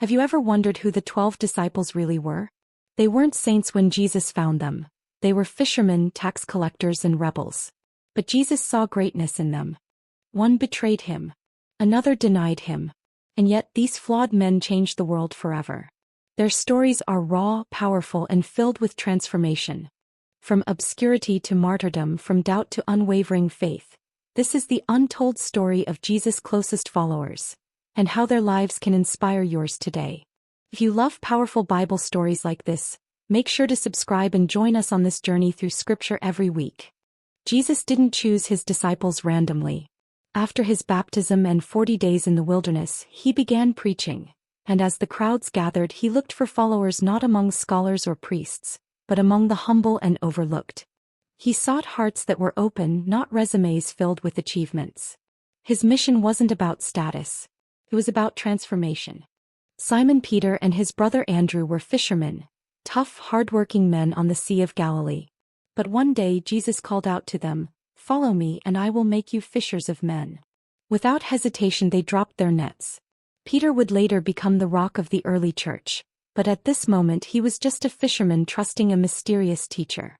Have you ever wondered who the 12 disciples really were? They weren't saints when Jesus found them. They were fishermen, tax collectors, and rebels. But Jesus saw greatness in them. One betrayed him. Another denied him. And yet these flawed men changed the world forever. Their stories are raw, powerful, and filled with transformation. From obscurity to martyrdom, from doubt to unwavering faith. This is the untold story of Jesus' closest followers, and how their lives can inspire yours today. If you love powerful Bible stories like this, make sure to subscribe and join us on this journey through Scripture every week. Jesus didn't choose his disciples randomly. After his baptism and 40 days in the wilderness, he began preaching, and as the crowds gathered, he looked for followers not among scholars or priests, but among the humble and overlooked. He sought hearts that were open, not resumes filled with achievements. His mission wasn't about status. It was about transformation. Simon Peter and his brother Andrew were fishermen, tough, hard-working men on the Sea of Galilee. But one day Jesus called out to them, "Follow me and I will make you fishers of men." Without hesitation they dropped their nets. Peter would later become the rock of the early church, but at this moment he was just a fisherman trusting a mysterious teacher.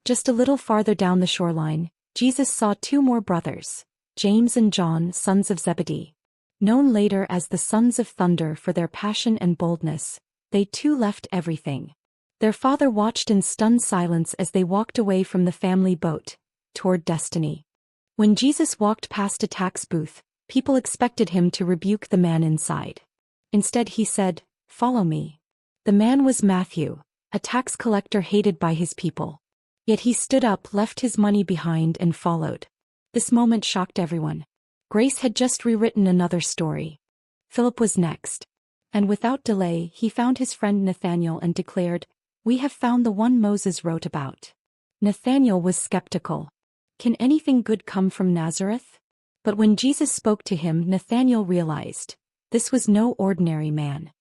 Just a little farther down the shoreline, Jesus saw two more brothers, James and John, sons of Zebedee. Known later as the Sons of Thunder for their passion and boldness, they too left everything. Their father watched in stunned silence as they walked away from the family boat, toward destiny. When Jesus walked past a tax booth, people expected him to rebuke the man inside. Instead he said, "Follow me." The man was Matthew, a tax collector hated by his people. Yet he stood up, left his money behind, and followed. This moment shocked everyone. Grace had just rewritten another story. Philip was next. And without delay, he found his friend Nathanael and declared, "We have found the one Moses wrote about." Nathanael was skeptical. Can anything good come from Nazareth? But when Jesus spoke to him, Nathanael realized, this was no ordinary man.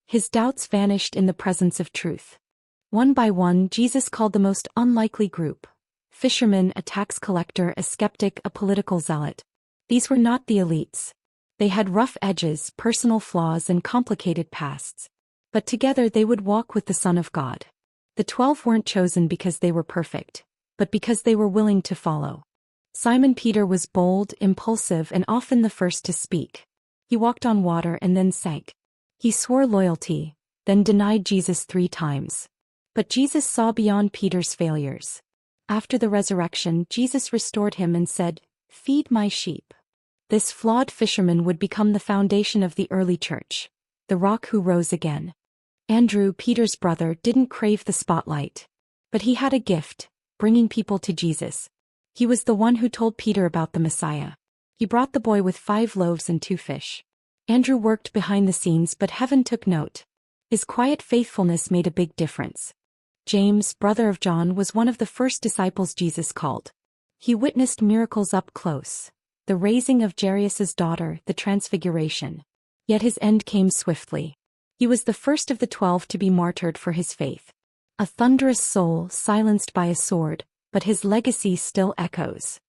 His doubts vanished in the presence of truth. One by one, Jesus called the most unlikely group: fishermen, a tax collector, a skeptic, a political zealot. These were not the elites. They had rough edges, personal flaws, and complicated pasts. But together they would walk with the Son of God. The 12 weren't chosen because they were perfect, but because they were willing to follow. Simon Peter was bold, impulsive, and often the first to speak. He walked on water and then sank. He swore loyalty, then denied Jesus 3 times. But Jesus saw beyond Peter's failures. After the resurrection, Jesus restored him and said, "Feed my sheep." This flawed fisherman would become the foundation of the early church, the rock who rose again. Andrew, Peter's brother, didn't crave the spotlight. But he had a gift, bringing people to Jesus. He was the one who told Peter about the Messiah. He brought the boy with 5 loaves and 2 fish. Andrew worked behind the scenes, but heaven took note. His quiet faithfulness made a big difference. James, brother of John, was one of the first disciples Jesus called. He witnessed miracles up close: the raising of Jairus' daughter, the transfiguration. Yet his end came swiftly. He was the first of the 12 to be martyred for his faith. A thunderous soul, silenced by a sword, but his legacy still echoes.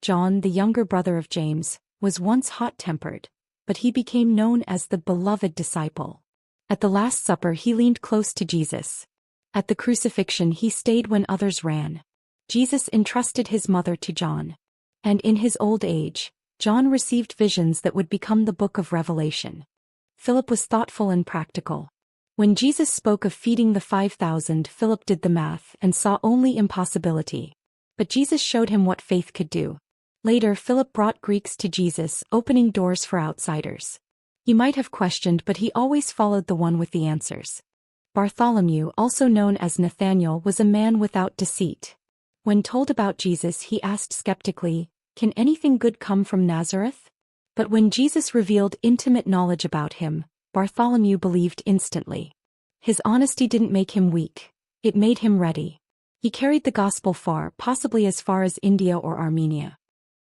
John, the younger brother of James, was once hot-tempered, but he became known as the beloved disciple. At the Last Supper he leaned close to Jesus. At the crucifixion he stayed when others ran. Jesus entrusted his mother to John. And in his old age, John received visions that would become the book of Revelation. Philip was thoughtful and practical. When Jesus spoke of feeding the 5,000, Philip did the math and saw only impossibility. But Jesus showed him what faith could do. Later, Philip brought Greeks to Jesus, opening doors for outsiders. He might have questioned, but he always followed the one with the answers. Bartholomew, also known as Nathanael, was a man without deceit. When told about Jesus, he asked skeptically, "Can anything good come from Nazareth?" But when Jesus revealed intimate knowledge about him, Bartholomew believed instantly. His honesty didn't make him weak. It made him ready. He carried the gospel far, possibly as far as India or Armenia.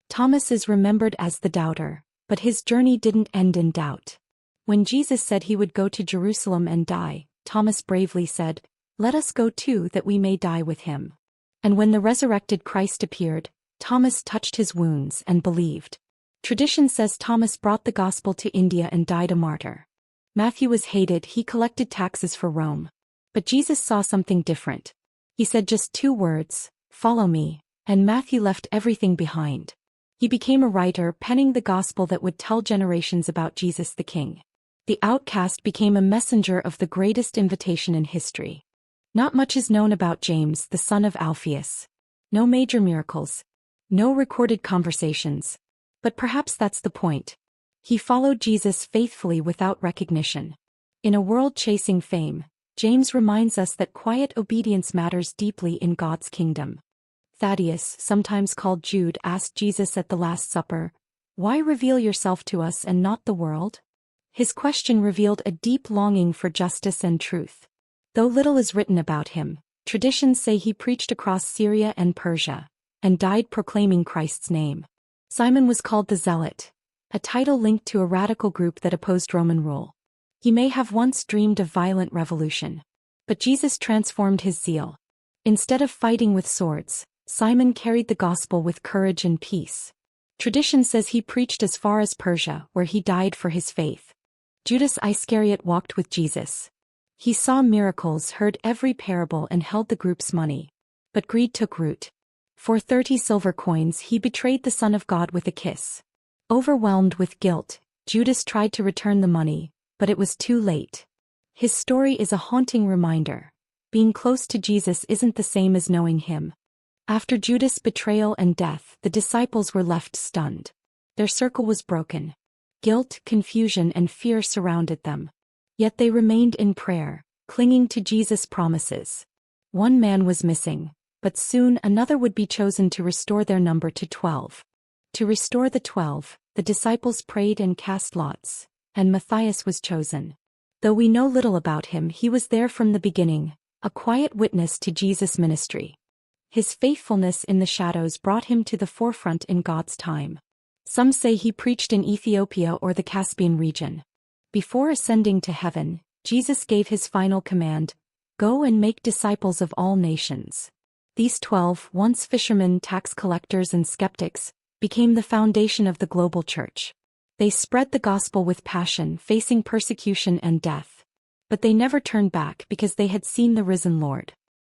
Thomas is remembered as the doubter, but his journey didn't end in doubt. When Jesus said he would go to Jerusalem and die, Thomas bravely said, "Let us go too, that we may die with him." And when the resurrected Christ appeared, Thomas touched his wounds and believed. Tradition says Thomas brought the gospel to India and died a martyr. Matthew was hated, he collected taxes for Rome. But Jesus saw something different. He said just 2 words, "Follow me," and Matthew left everything behind. He became a writer, penning the gospel that would tell generations about Jesus the King. The outcast became a messenger of the greatest invitation in history. Not much is known about James, the son of Alphaeus. No major miracles. No recorded conversations. But perhaps that's the point. He followed Jesus faithfully without recognition. In a world chasing fame, James reminds us that quiet obedience matters deeply in God's kingdom. Thaddeus, sometimes called Jude, asked Jesus at the Last Supper, "Why reveal yourself to us and not the world?" His question revealed a deep longing for justice and truth. Though little is written about him, traditions say he preached across Syria and Persia, and died proclaiming Christ's name. Simon was called the Zealot, a title linked to a radical group that opposed Roman rule. He may have once dreamed of violent revolution. But Jesus transformed his zeal. Instead of fighting with swords, Simon carried the gospel with courage and peace. Tradition says he preached as far as Persia, where he died for his faith. Judas Iscariot walked with Jesus. He saw miracles, heard every parable, and held the group's money. But greed took root. For 30 silver coins he betrayed the Son of God with a kiss. Overwhelmed with guilt, Judas tried to return the money, but it was too late. His story is a haunting reminder. Being close to Jesus isn't the same as knowing him. After Judas' betrayal and death, the disciples were left stunned. Their circle was broken. Guilt, confusion, and fear surrounded them. Yet they remained in prayer, clinging to Jesus' promises. One man was missing, but soon another would be chosen to restore their number to 12. To restore the 12, the disciples prayed and cast lots, and Matthias was chosen. Though we know little about him, he was there from the beginning, a quiet witness to Jesus' ministry. His faithfulness in the shadows brought him to the forefront in God's time. Some say he preached in Ethiopia or the Caspian region. Before ascending to heaven, Jesus gave his final command, "Go and make disciples of all nations." These 12, once fishermen, tax collectors, and skeptics, became the foundation of the global church. They spread the gospel with passion, facing persecution and death. But they never turned back because they had seen the risen Lord.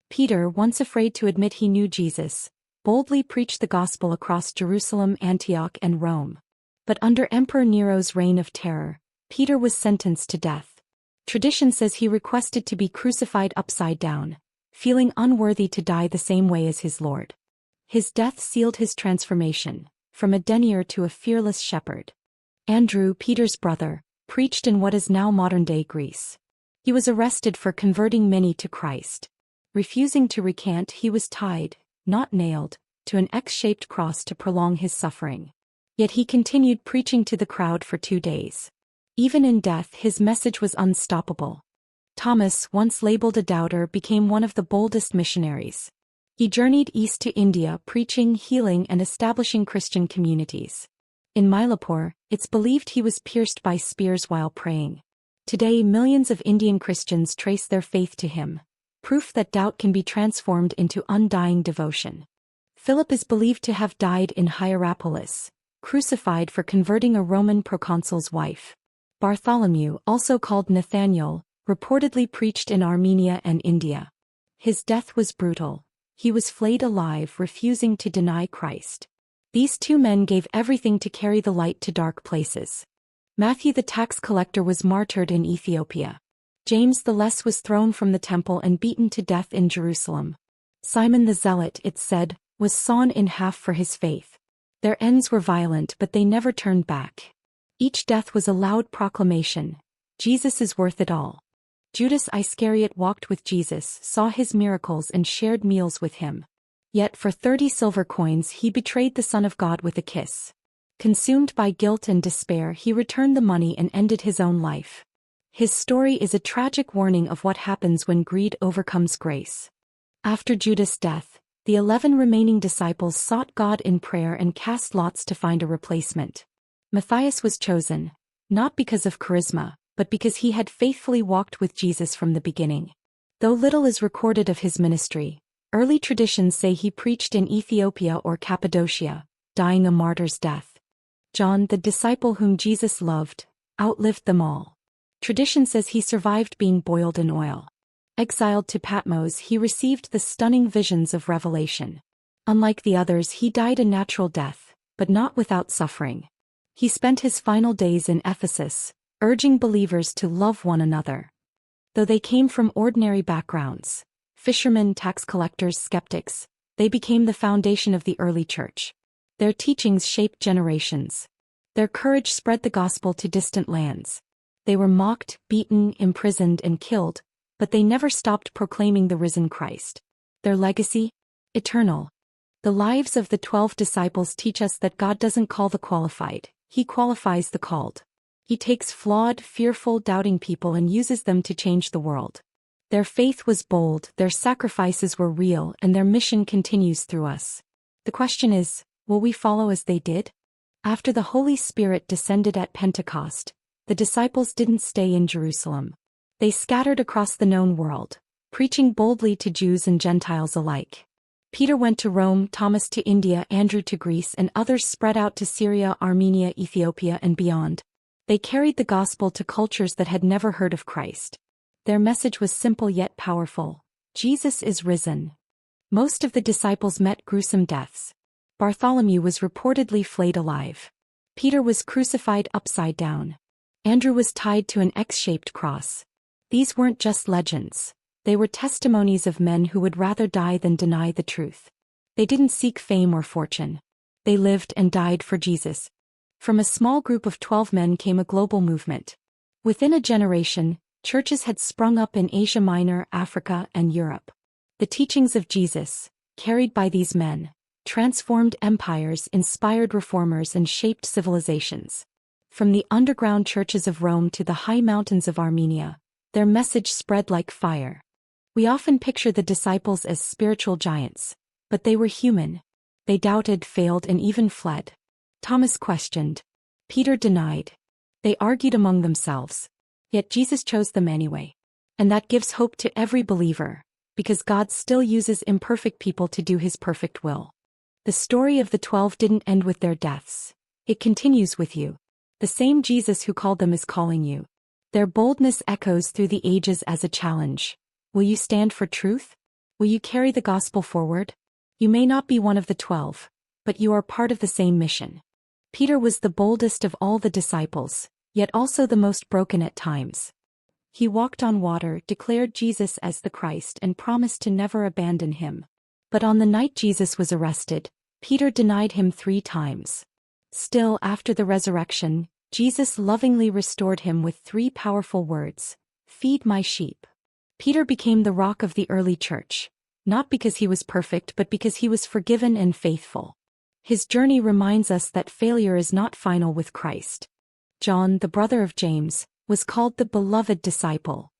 Peter, once afraid to admit he knew Jesus, boldly preached the gospel across Jerusalem, Antioch, and Rome. But under Emperor Nero's reign of terror, Peter was sentenced to death. Tradition says he requested to be crucified upside down, feeling unworthy to die the same way as his Lord. His death sealed his transformation, from a denier to a fearless shepherd. Andrew, Peter's brother, preached in what is now modern-day Greece. He was arrested for converting many to Christ. Refusing to recant, he was tied, not nailed, to an X-shaped cross to prolong his suffering. Yet he continued preaching to the crowd for 2 days. Even in death, his message was unstoppable. Thomas, once labeled a doubter, became one of the boldest missionaries. He journeyed east to India, preaching, healing, and establishing Christian communities. In Mylapore, it's believed he was pierced by spears while praying. Today, millions of Indian Christians trace their faith to him, proof that doubt can be transformed into undying devotion. Philip is believed to have died in Hierapolis, crucified for converting a Roman proconsul's wife. Bartholomew, also called Nathaniel, reportedly preached in Armenia and India. His death was brutal. He was flayed alive, refusing to deny Christ. These 2 men gave everything to carry the light to dark places. Matthew the tax collector was martyred in Ethiopia. James the Less was thrown from the temple and beaten to death in Jerusalem. Simon the Zealot, it said, was sawn in half for his faith. Their ends were violent, but they never turned back. Each death was a loud proclamation, "Jesus is worth it all." Judas Iscariot walked with Jesus, saw his miracles, and shared meals with him. Yet for 30 silver coins he betrayed the Son of God with a kiss. Consumed by guilt and despair, he returned the money and ended his own life. His story is a tragic warning of what happens when greed overcomes grace. After Judas' death, the 11 remaining disciples sought God in prayer and cast lots to find a replacement. Matthias was chosen, not because of charisma, but because he had faithfully walked with Jesus from the beginning. Though little is recorded of his ministry, early traditions say he preached in Ethiopia or Cappadocia, dying a martyr's death. John, the disciple whom Jesus loved, outlived them all. Tradition says he survived being boiled in oil. Exiled to Patmos, he received the stunning visions of Revelation. Unlike the others, he died a natural death, but not without suffering. He spent his final days in Ephesus, urging believers to love one another. Though they came from ordinary backgrounds, fishermen, tax collectors, skeptics, they became the foundation of the early church. Their teachings shaped generations. Their courage spread the gospel to distant lands. They were mocked, beaten, imprisoned, and killed, but they never stopped proclaiming the risen Christ. Their legacy? Eternal. The lives of the 12 disciples teach us that God doesn't call the qualified, He qualifies the called. He takes flawed, fearful, doubting people and uses them to change the world. Their faith was bold, their sacrifices were real, and their mission continues through us. The question is, will we follow as they did? After the Holy Spirit descended at Pentecost, the disciples didn't stay in Jerusalem. They scattered across the known world, preaching boldly to Jews and Gentiles alike. Peter went to Rome, Thomas to India, Andrew to Greece, and others spread out to Syria, Armenia, Ethiopia, and beyond. They carried the gospel to cultures that had never heard of Christ. Their message was simple yet powerful. Jesus is risen. Most of the disciples met gruesome deaths. Bartholomew was reportedly flayed alive. Peter was crucified upside down. Andrew was tied to an X-shaped cross. These weren't just legends. They were testimonies of men who would rather die than deny the truth. They didn't seek fame or fortune. They lived and died for Jesus. From a small group of 12 men came a global movement. Within a generation, churches had sprung up in Asia Minor, Africa, and Europe. The teachings of Jesus, carried by these men, transformed empires, inspired reformers, and shaped civilizations. From the underground churches of Rome to the high mountains of Armenia, their message spread like fire. We often picture the disciples as spiritual giants, but they were human. They doubted, failed, and even fled. Thomas questioned. Peter denied. They argued among themselves. Yet Jesus chose them anyway. And that gives hope to every believer, because God still uses imperfect people to do His perfect will. The story of the 12 didn't end with their deaths. It continues with you. The same Jesus who called them is calling you. Their boldness echoes through the ages as a challenge. Will you stand for truth? Will you carry the gospel forward? You may not be one of the 12, but you are part of the same mission. Peter was the boldest of all the disciples, yet also the most broken at times. He walked on water, declared Jesus as the Christ, and promised to never abandon Him. But on the night Jesus was arrested, Peter denied Him 3 times. Still, after the resurrection, Jesus lovingly restored him with 3 powerful words: "Feed my sheep." Peter became the rock of the early church, not because he was perfect but because he was forgiven and faithful. His journey reminds us that failure is not final with Christ. John, the brother of James, was called the beloved disciple.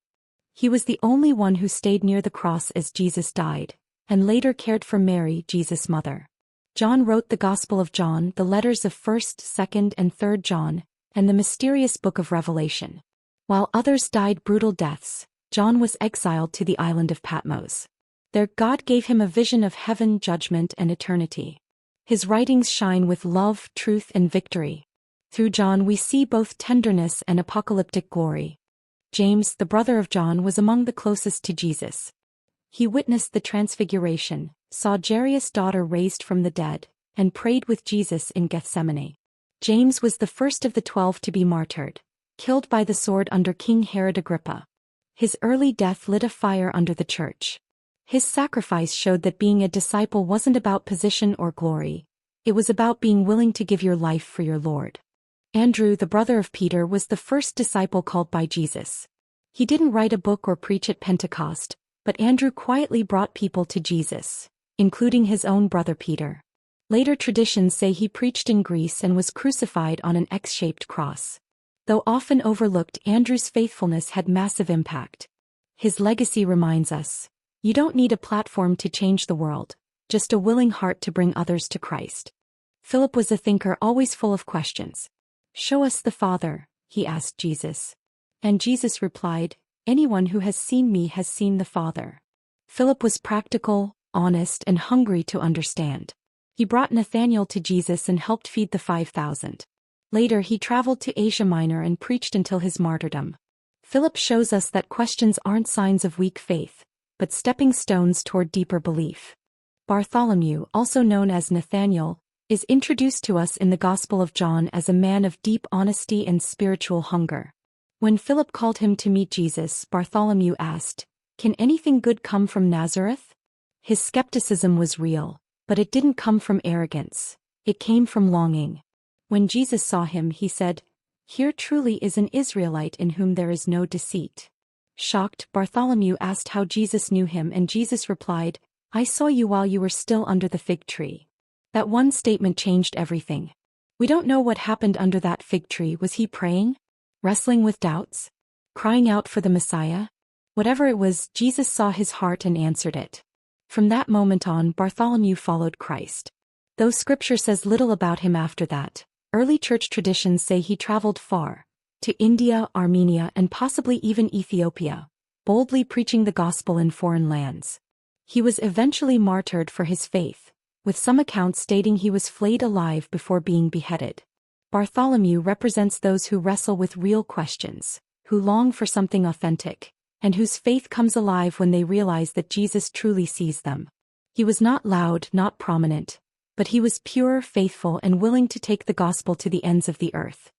He was the only one who stayed near the cross as Jesus died, and later cared for Mary, Jesus' mother. John wrote the Gospel of John, the letters of 1st, 2nd, and 3rd John, and the mysterious book of Revelation. While others died brutal deaths, John was exiled to the island of Patmos. There God gave him a vision of heaven, judgment, and eternity. His writings shine with love, truth, and victory. Through John we see both tenderness and apocalyptic glory. James, the brother of John, was among the closest to Jesus. He witnessed the Transfiguration, saw Jairus' daughter raised from the dead, and prayed with Jesus in Gethsemane. James was the first of the 12 to be martyred, killed by the sword under King Herod Agrippa. His early death lit a fire under the church. His sacrifice showed that being a disciple wasn't about position or glory. It was about being willing to give your life for your Lord. Andrew, the brother of Peter, was the first disciple called by Jesus. He didn't write a book or preach at Pentecost, but Andrew quietly brought people to Jesus, including his own brother Peter. Later traditions say he preached in Greece and was crucified on an X-shaped cross. Though often overlooked, Andrew's faithfulness had massive impact. His legacy reminds us, you don't need a platform to change the world, just a willing heart to bring others to Christ. Philip was a thinker always full of questions. "Show us the Father," he asked Jesus. And Jesus replied, "Anyone who has seen me has seen the Father." Philip was practical, honest, and hungry to understand. He brought Nathanael to Jesus and helped feed the 5,000. Later he traveled to Asia Minor and preached until his martyrdom. Philip shows us that questions aren't signs of weak faith, but stepping stones toward deeper belief. Bartholomew, also known as Nathanael, is introduced to us in the Gospel of John as a man of deep honesty and spiritual hunger. When Philip called him to meet Jesus, Bartholomew asked, "Can anything good come from Nazareth?" His skepticism was real, but it didn't come from arrogance. It came from longing. When Jesus saw him, he said, "Here truly is an Israelite in whom there is no deceit." Shocked, Bartholomew asked how Jesus knew him, and Jesus replied, "I saw you while you were still under the fig tree." That one statement changed everything. We don't know what happened under that fig tree. Was he praying? Wrestling with doubts? Crying out for the Messiah? Whatever it was, Jesus saw his heart and answered it. From that moment on, Bartholomew followed Christ. Though Scripture says little about him after that, early church traditions say he traveled far, to India, Armenia, and possibly even Ethiopia, boldly preaching the gospel in foreign lands. He was eventually martyred for his faith, with some accounts stating he was flayed alive before being beheaded. Bartholomew represents those who wrestle with real questions, who long for something authentic, and whose faith comes alive when they realize that Jesus truly sees them. He was not loud, not prominent, but he was pure, faithful, and willing to take the gospel to the ends of the earth.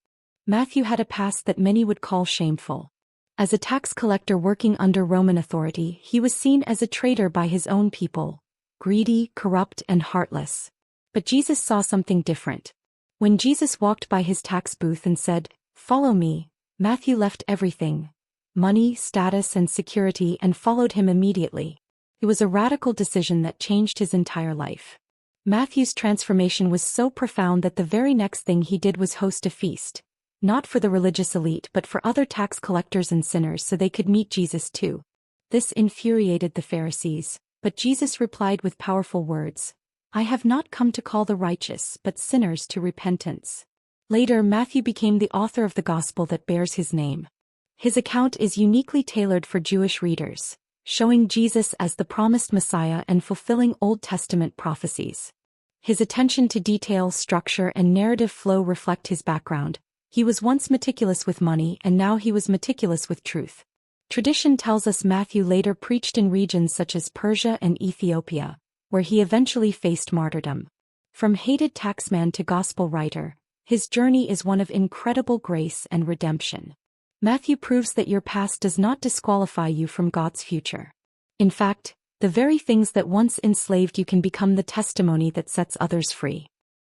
Matthew had a past that many would call shameful. As a tax collector working under Roman authority, he was seen as a traitor by his own people, greedy, corrupt, and heartless. But Jesus saw something different. When Jesus walked by his tax booth and said, "Follow me," Matthew left everything, money, status, and security, and followed him immediately. It was a radical decision that changed his entire life. Matthew's transformation was so profound that the very next thing he did was host a feast, not for the religious elite but for other tax collectors and sinners so they could meet Jesus too. This infuriated the Pharisees, but Jesus replied with powerful words, "I have not come to call the righteous but sinners to repentance." Later, Matthew became the author of the gospel that bears his name. His account is uniquely tailored for Jewish readers, showing Jesus as the promised Messiah and fulfilling Old Testament prophecies. His attention to detail, structure, and narrative flow reflect his background. He was once meticulous with money, and now he was meticulous with truth. Tradition tells us Matthew later preached in regions such as Persia and Ethiopia, where he eventually faced martyrdom. From hated taxman to gospel writer, his journey is one of incredible grace and redemption. Matthew proves that your past does not disqualify you from God's future. In fact, the very things that once enslaved you can become the testimony that sets others free.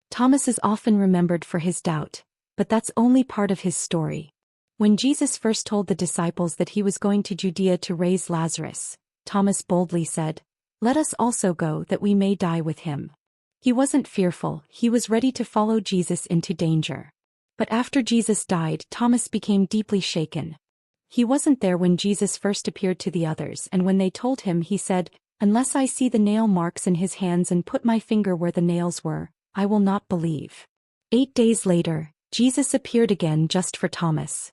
Thomas is often remembered for his doubt, but that's only part of his story. When Jesus first told the disciples that he was going to Judea to raise Lazarus, Thomas boldly said, "Let us also go that we may die with him." He wasn't fearful, he was ready to follow Jesus into danger. But after Jesus died, Thomas became deeply shaken. He wasn't there when Jesus first appeared to the others, and when they told him, he said, "Unless I see the nail marks in his hands and put my finger where the nails were, I will not believe." 8 days later, Jesus appeared again just for Thomas.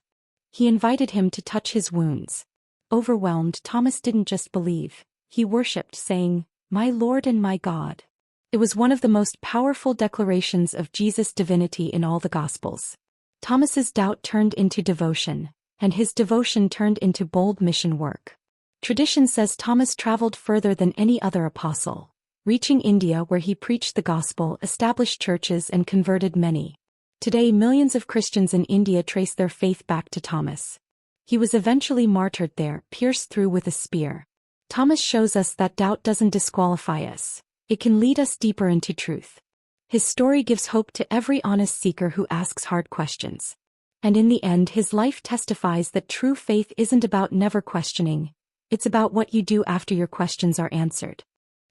He invited him to touch his wounds. Overwhelmed, Thomas didn't just believe, he worshipped, saying, "My Lord and my God." It was one of the most powerful declarations of Jesus' divinity in all the Gospels. Thomas's doubt turned into devotion, and his devotion turned into bold mission work. Tradition says Thomas traveled further than any other apostle, reaching India where he preached the gospel, established churches, and converted many. Today, millions of Christians in India trace their faith back to Thomas. He was eventually martyred there, pierced through with a spear. Thomas shows us that doubt doesn't disqualify us. It can lead us deeper into truth. His story gives hope to every honest seeker who asks hard questions. And in the end, his life testifies that true faith isn't about never questioning, it's about what you do after your questions are answered.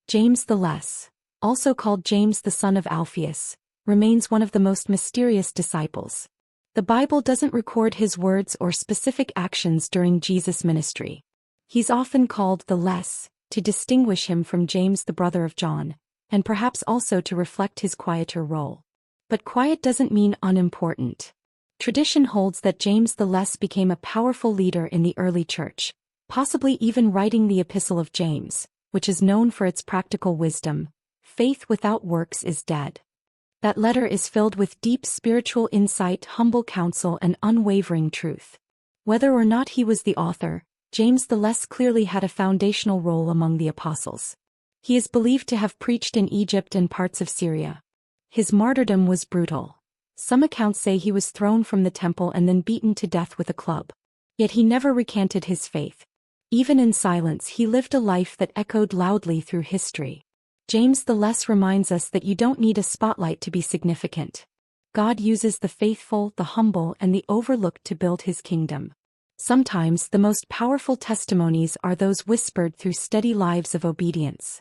James the Less, also called James the son of Alphaeus, remains one of the most mysterious disciples. The Bible doesn't record his words or specific actions during Jesus' ministry. He's often called the Less, to distinguish him from James the brother of John, and perhaps also to reflect his quieter role. But quiet doesn't mean unimportant. Tradition holds that James the Less became a powerful leader in the early church, possibly even writing the Epistle of James, which is known for its practical wisdom. Faith without works is dead. That letter is filled with deep spiritual insight, humble counsel, and unwavering truth. Whether or not he was the author, James the Less clearly had a foundational role among the apostles. He is believed to have preached in Egypt and parts of Syria. His martyrdom was brutal. Some accounts say he was thrown from the temple and then beaten to death with a club. Yet he never recanted his faith. Even in silence he lived a life that echoed loudly through history. James the Less reminds us that you don't need a spotlight to be significant. God uses the faithful, the humble, and the overlooked to build his kingdom. Sometimes the most powerful testimonies are those whispered through steady lives of obedience.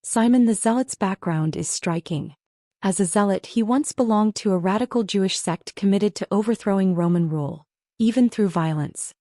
Simon the Zealot's background is striking. As a zealot, he once belonged to a radical Jewish sect committed to overthrowing Roman rule, even through violence.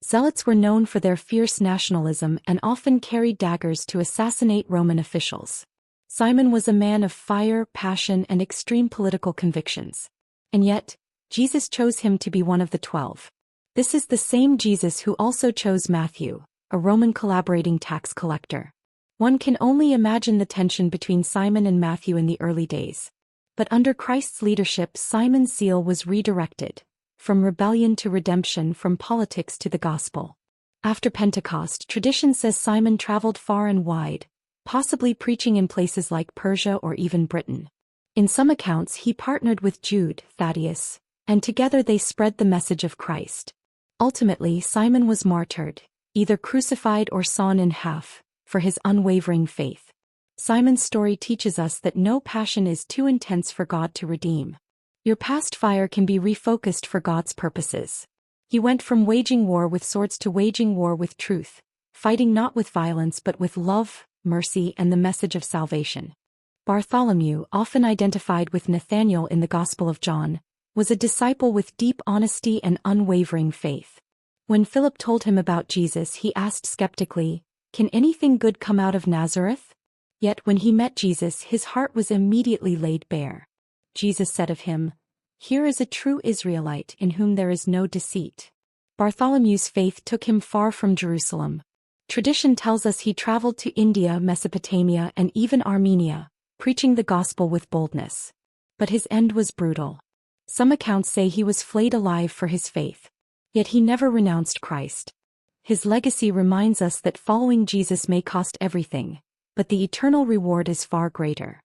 Zealots were known for their fierce nationalism and often carried daggers to assassinate Roman officials. Simon was a man of fire, passion, and extreme political convictions. And yet, Jesus chose him to be one of the 12. This is the same Jesus who also chose Matthew, a Roman collaborating tax collector. One can only imagine the tension between Simon and Matthew in the early days. But under Christ's leadership, Simon's zeal was redirected, from rebellion to redemption, from politics to the gospel. After Pentecost, tradition says Simon traveled far and wide, possibly preaching in places like Persia or even Britain. In some accounts he partnered with Jude, Thaddeus, and together they spread the message of Christ. Ultimately, Simon was martyred, either crucified or sawn in half, for his unwavering faith. Simon's story teaches us that no passion is too intense for God to redeem. Your past fire can be refocused for God's purposes. He went from waging war with swords to waging war with truth, fighting not with violence but with love, mercy, and the message of salvation. Bartholomew, often identified with Nathanael in the Gospel of John, was a disciple with deep honesty and unwavering faith. When Philip told him about Jesus, he asked skeptically, "Can anything good come out of Nazareth?" Yet when he met Jesus, his heart was immediately laid bare. Jesus said of him, "Here is a true Israelite in whom there is no deceit." Bartholomew's faith took him far from Jerusalem. Tradition tells us he traveled to India, Mesopotamia, and even Armenia, preaching the gospel with boldness. But his end was brutal. Some accounts say he was flayed alive for his faith. Yet he never renounced Christ. His legacy reminds us that following Jesus may cost everything, but the eternal reward is far greater.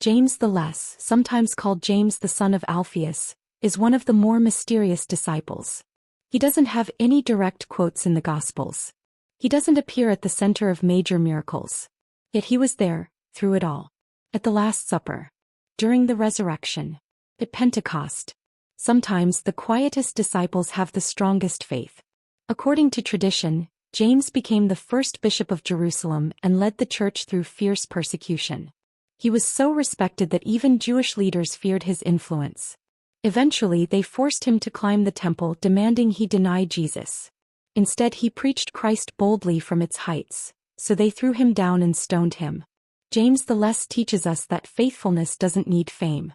James the Less, sometimes called James the son of Alphaeus, is one of the more mysterious disciples. He doesn't have any direct quotes in the Gospels. He doesn't appear at the center of major miracles. Yet he was there, through it all. At the Last Supper. During the resurrection. At Pentecost. Sometimes the quietest disciples have the strongest faith. According to tradition, James became the first bishop of Jerusalem and led the church through fierce persecution. He was so respected that even Jewish leaders feared his influence. Eventually they forced him to climb the temple, demanding he deny Jesus. Instead he preached Christ boldly from its heights, so they threw him down and stoned him. James the Less teaches us that faithfulness doesn't need fame.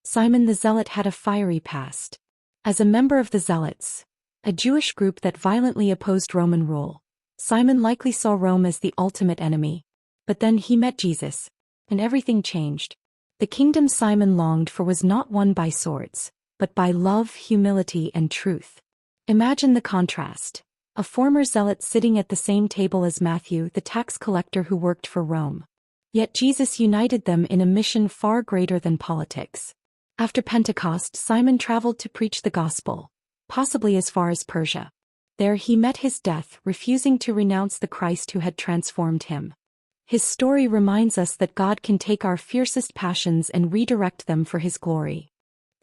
Simon the Zealot had a fiery past. As a member of the Zealots, a Jewish group that violently opposed Roman rule, Simon likely saw Rome as the ultimate enemy. But then he met Jesus, and everything changed. The kingdom Simon longed for was not won by swords, but by love, humility, and truth. Imagine the contrast. A former zealot sitting at the same table as Matthew, the tax collector who worked for Rome. Yet Jesus united them in a mission far greater than politics. After Pentecost, Simon traveled to preach the gospel, possibly as far as Persia. There he met his death, refusing to renounce the Christ who had transformed him. His story reminds us that God can take our fiercest passions and redirect them for his glory.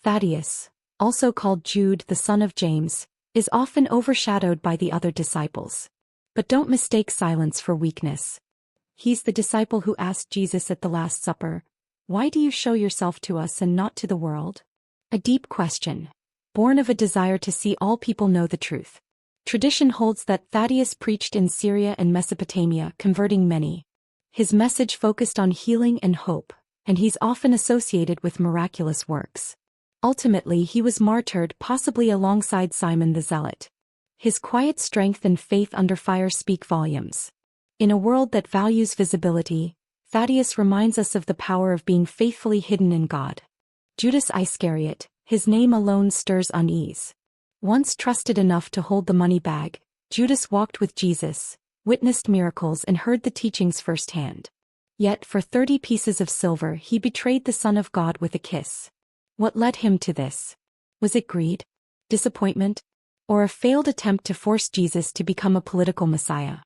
Thaddeus, also called Jude the son of James, is often overshadowed by the other disciples. But don't mistake silence for weakness. He's the disciple who asked Jesus at the Last Supper, "Why do you show yourself to us and not to the world?" A deep question, born of a desire to see all people know the truth. Tradition holds that Thaddeus preached in Syria and Mesopotamia, converting many. His message focused on healing and hope, and he's often associated with miraculous works. Ultimately, he was martyred, possibly alongside Simon the Zealot. His quiet strength and faith under fire speak volumes. In a world that values visibility, Thaddeus reminds us of the power of being faithfully hidden in God. Judas Iscariot, his name alone stirs unease. Once trusted enough to hold the money bag, Judas walked with Jesus, witnessed miracles and heard the teachings firsthand. Yet for 30 pieces of silver he betrayed the Son of God with a kiss. What led him to this? Was it greed? Disappointment? Or a failed attempt to force Jesus to become a political messiah?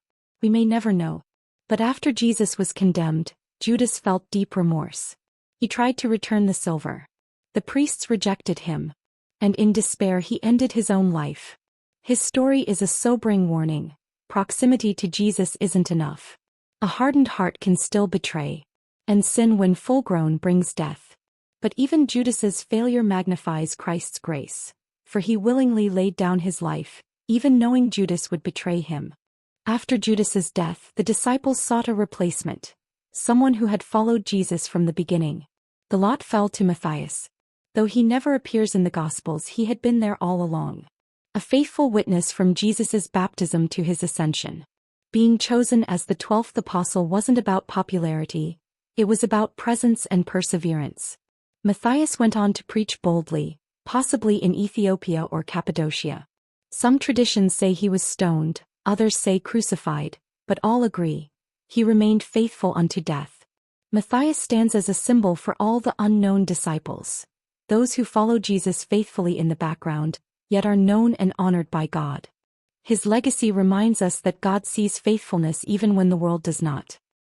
We may never know. But after Jesus was condemned, Judas felt deep remorse. He tried to return the silver. The priests rejected him. And in despair he ended his own life. His story is a sobering warning. Proximity to Jesus isn't enough. A hardened heart can still betray. And sin when full-grown brings death. But even Judas's failure magnifies Christ's grace. For he willingly laid down his life, even knowing Judas would betray him. After Judas's death, the disciples sought a replacement. Someone who had followed Jesus from the beginning. The lot fell to Matthias. Though he never appears in the Gospels, he had been there all along. A faithful witness from Jesus' baptism to his ascension. Being chosen as the 12th apostle wasn't about popularity, it was about presence and perseverance. Matthias went on to preach boldly, possibly in Ethiopia or Cappadocia. Some traditions say he was stoned, others say crucified, but all agree. He remained faithful unto death. Matthias stands as a symbol for all the unknown disciples. Those who follow Jesus faithfully in the background, yet are known and honored by God. His legacy reminds us that God sees faithfulness even when the world does not.